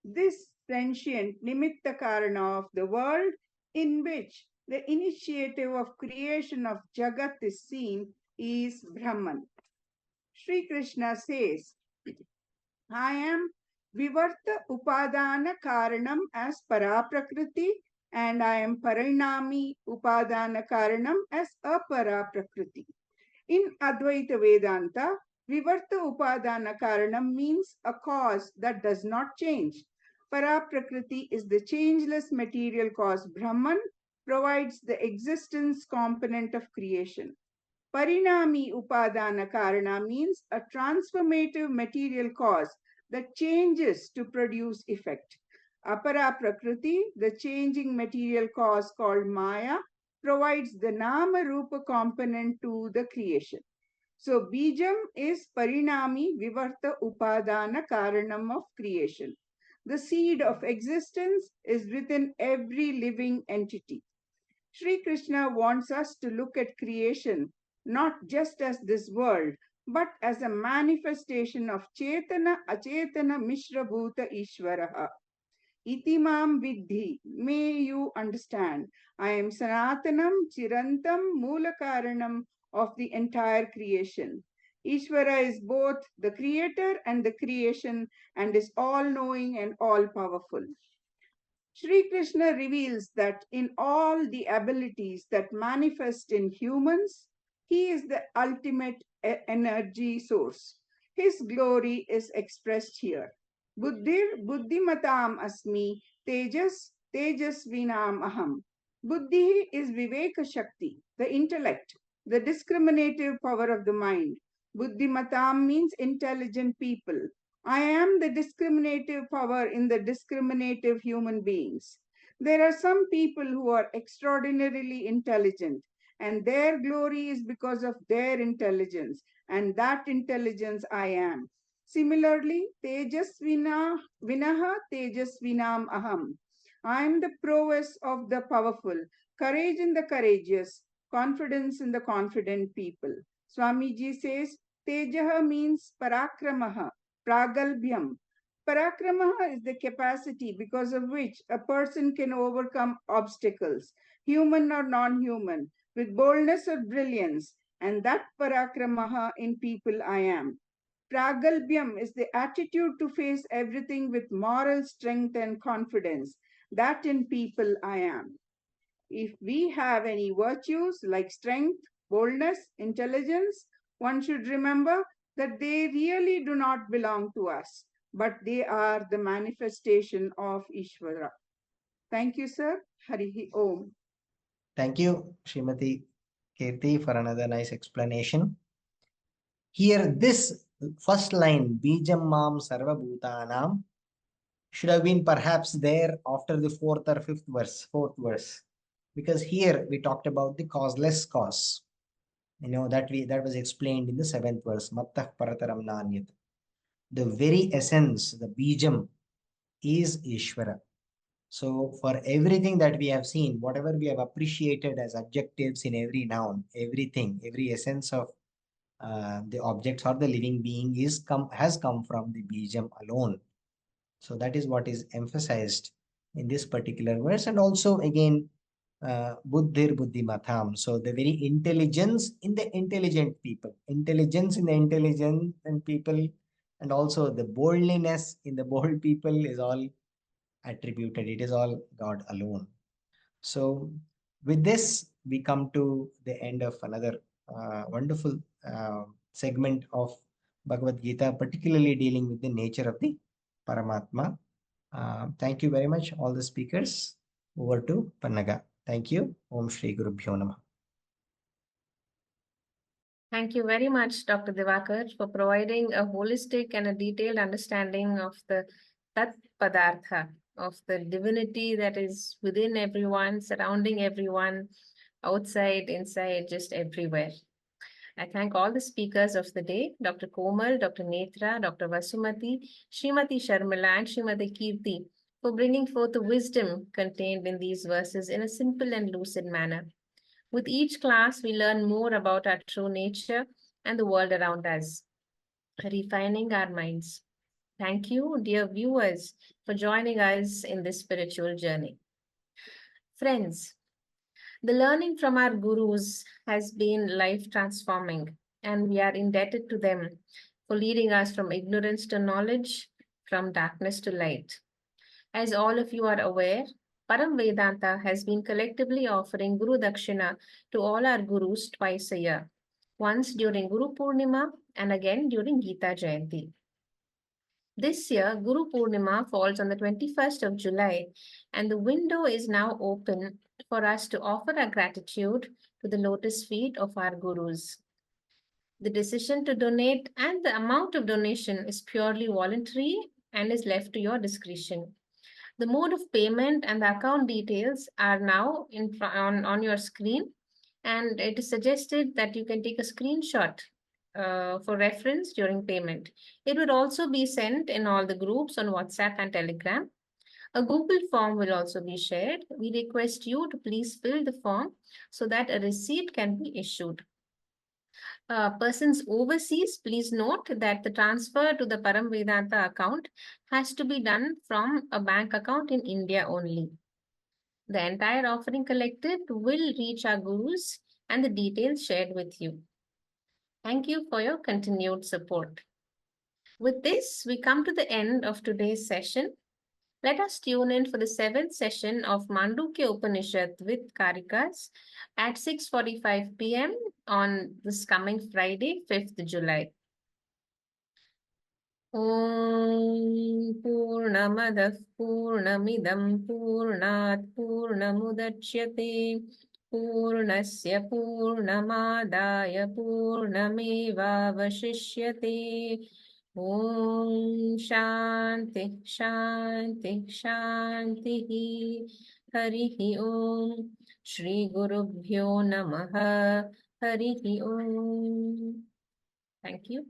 This sentient Nimitta Karana of the world in which the initiative of creation of Jagat is seen is Brahman. Sri Krishna says, I am Vivarta Upadana Karanam as Paraprakriti and I am Parinami Upadana Karanam as Aparaprakriti. In Advaita Vedanta, Vivarta Upadana Karanam means a cause that does not change. Paraprakriti is the changeless material cause. Brahman provides the existence component of creation. Parinami Upadana Karana means a transformative material cause that changes to produce effect. Apara Prakriti, the changing material cause called Maya, provides the Nama Rupa component to the creation. So Bijam is Parinami Vivarta Upadana Karanam of creation. The seed of existence is within every living entity. Sri Krishna wants us to look at creation not just as this world, but as a manifestation of Chetana Achetana Mishra Bhuta Ishvaraha. Itimam Vidhi, may you understand. I am Sanatanam Chirantam Mulakaranam of the entire creation. Ishvara is both the creator and the creation and is all knowing and all powerful. Sri Krishna reveals that in all the abilities that manifest in humans, he is the ultimate energy source. His glory is expressed here. Buddhir buddhimatam asmi tejasvinam aham. Buddhi is Viveka Shakti, the intellect, the discriminative power of the mind. Buddhimatam means intelligent people. I am the discriminative power in the discriminative human beings. There are some people who are extraordinarily intelligent, and their glory is because of their intelligence, and that intelligence I am. Similarly, Tejasvina Vinaha Tejasvinam Aham. I am the prowess of the powerful, courage in the courageous, confidence in the confident people. Swamiji says, Tejaha means Parakramaha, Pragalbhyam. Parakramaha is the capacity because of which a person can overcome obstacles, human or non-human, with boldness or brilliance, and that Parakramaha in people I am. Pragalbhyam is the attitude to face everything with moral strength and confidence. That in people I am. If we have any virtues like strength, boldness, intelligence, one should remember that they really do not belong to us, but they are the manifestation of Ishvara. Thank you, sir. Harihi Om. Thank you, Srimati Kirti, for another nice explanation. Here, this first line, Bijam Mam Sarva Bhutanam, should have been perhaps there after the fourth verse. Because here we talked about the causeless cause. That was explained in the seventh verse. Mattah Parataram Nanyat. The very essence, the Bijam, is Ishvara. So for everything that we have seen, whatever we have appreciated as adjectives in every noun, everything, every essence of the objects or the living being has come from the bijam alone. So that is what is emphasized in this particular verse. And also again, buddhir buddhimatham. So the very intelligence in the intelligent people, intelligence in the intelligent and people, and also the boldliness in the bold people is all attributed. It is all God alone. So with this, we come to the end of another wonderful segment of Bhagavad Gita, particularly dealing with the nature of the Paramatma. Thank you very much, all the speakers. Over to Pannaga. Thank you. Om Shri Guru Bhyo Namah. Thank you very much, Dr. Divakar, for providing a holistic and a detailed understanding of the Tat Padartha, of the divinity that is within everyone, surrounding everyone, outside, inside, just everywhere. I thank all the speakers of the day, Dr. Komal, Dr. Netra, Dr. Vasumati, Srimati Sharmila, and Srimati Kirti, for bringing forth the wisdom contained in these verses in a simple and lucid manner. With each class, we learn more about our true nature and the world around us, refining our minds. Thank you, dear viewers, for joining us in this spiritual journey. Friends, the learning from our gurus has been life transforming, and we are indebted to them for leading us from ignorance to knowledge, from darkness to light. As all of you are aware, Param Vedanta has been collectively offering Guru Dakshina to all our gurus twice a year, once during Guru Purnima and again during Gita Jayanti. This year, Guru Purnima falls on the 21st of July, and the window is now open for us to offer our gratitude to the lotus feet of our gurus. The decision to donate and the amount of donation is purely voluntary and is left to your discretion. The mode of payment and the account details are now on your screen, and it is suggested that you can take a screenshot for reference during payment. It would also be sent in all the groups on WhatsApp and Telegram. A Google form will also be shared. We request you to please fill the form so that a receipt can be issued. Persons overseas, please note that the transfer to the Param Vedanta account has to be done from a bank account in India only. The entire offering collected will reach our gurus and the details shared with you. Thank you for your continued support. With this, we come to the end of today's session. Let us tune in for the 7th session of Mandukya Upanishad with Karikas at 6:45 p.m. on this coming Friday, 5th July. Om Purnamadah Purnamidam Purnat Purnamudachyate Purnasya Purnamadaya Purnameva Vashishyate. Om Shanti Shanti Shanti Harihi Om Shri Guru Bhyo Namaha Harihi Om. Thank you.